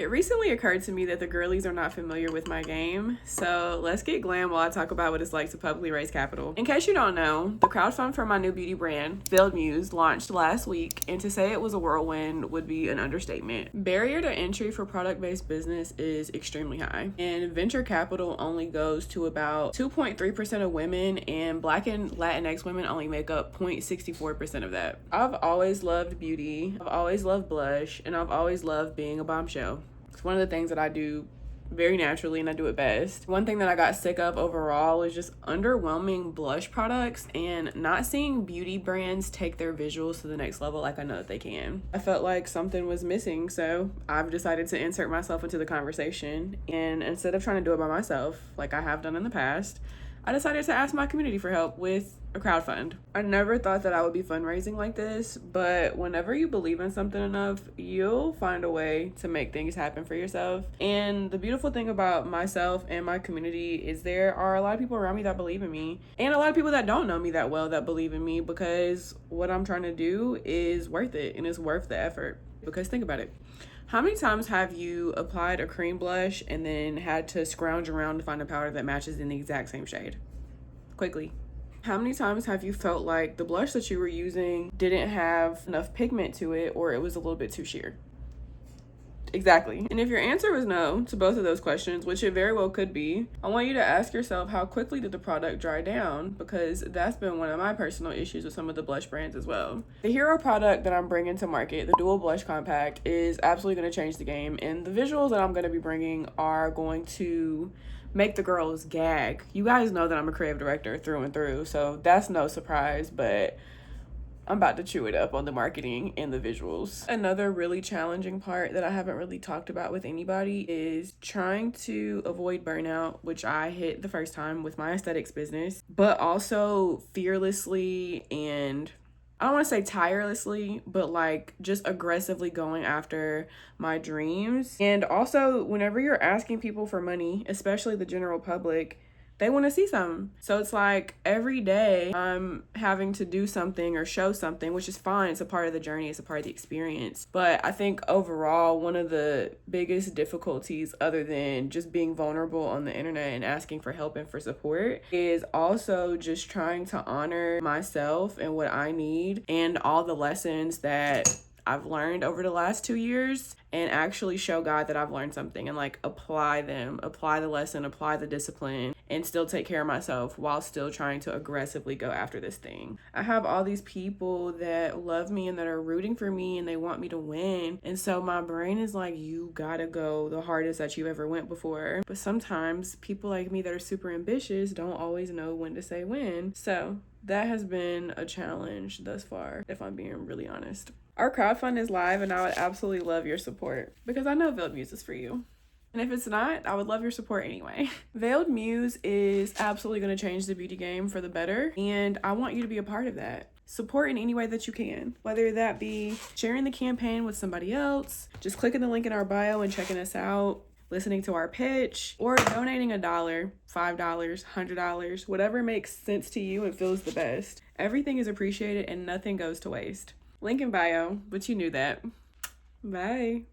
It recently occurred to me that the girlies are not familiar with my game, so let's get glam while I talk about what it's like to publicly raise capital. In case you don't know, the crowdfund for my new beauty brand, Veiled Muse, launched last week, and to say it was a whirlwind would be an understatement. Barrier to entry for product-based business is extremely high, and venture capital only goes to about 2.3% of women, and Black and Latinx women only make up 0.64% of that. I've always loved beauty, I've always loved blush, and I've always loved being a bombshell. It's one of the things that I do very naturally and I do it best. One thing that I got sick of overall was just underwhelming blush products and not seeing beauty brands take their visuals to the next level like I know that they can. I felt like something was missing, so I've decided to insert myself into the conversation, and instead of trying to do it by myself like I have done in the past, I decided to ask my community for help with a crowdfund. I never thought that I would be fundraising like this, but whenever you believe in something enough, you'll find a way to make things happen for yourself. And the beautiful thing about myself and my community is there are a lot of people around me that believe in me, and a lot of people that don't know me that well that believe in me, because what I'm trying to do is worth it and it's worth the effort. Because think about it. How many times have you applied a cream blush and then had to scrounge around to find a powder that matches in the exact same shade quickly? How many times have you felt like the blush that you were using didn't have enough pigment to it, or it was a little bit too sheer? Exactly. And if your answer was no to both of those questions, which it very well could be, I want you to ask yourself, how quickly did the product dry down? Because that's been one of my personal issues with some of the blush brands as well. The hero product that I'm bringing to market, the Dual Blush Compact, is absolutely going to change the game. And the visuals that I'm going to be bringing are going to make the girls gag. You guys know that I'm a creative director through and through, so that's no surprise, but I'm about to chew it up on the marketing and the visuals. Another really challenging part that I haven't really talked about with anybody is trying to avoid burnout, which I hit the first time with my aesthetics business, but also fearlessly and I don't want to say tirelessly, but like just aggressively going after my dreams. And also, whenever you're asking people for money, especially the general public, they want to see something. So it's like every day I'm having to do something or show something, which is fine. It's a part of the journey. It's a part of the experience. But I think overall, one of the biggest difficulties, other than just being vulnerable on the internet and asking for help and for support, is also just trying to honor myself and what I need and all the lessons that I've learned over the last 2 years, and actually show God that I've learned something and like apply the lesson, apply the discipline, and still take care of myself while still trying to aggressively go after this thing. I have all these people that love me and that are rooting for me and they want me to win. And so my brain is like, you gotta go the hardest that you ever went before. But sometimes people like me that are super ambitious don't always know when to say when. So that has been a challenge thus far, if I'm being really honest. Our crowdfund is live, and I would absolutely love your support because I know Veiled Muse is for you. And if it's not, I would love your support anyway. Veiled Muse is absolutely going to change the beauty game for the better, and I want you to be a part of that. Support in any way that you can, whether that be sharing the campaign with somebody else, just clicking the link in our bio and checking us out, listening to our pitch, or donating $1, $5, $100, whatever makes sense to you and feels the best. Everything is appreciated and nothing goes to waste. Link in bio, but you knew that. Bye.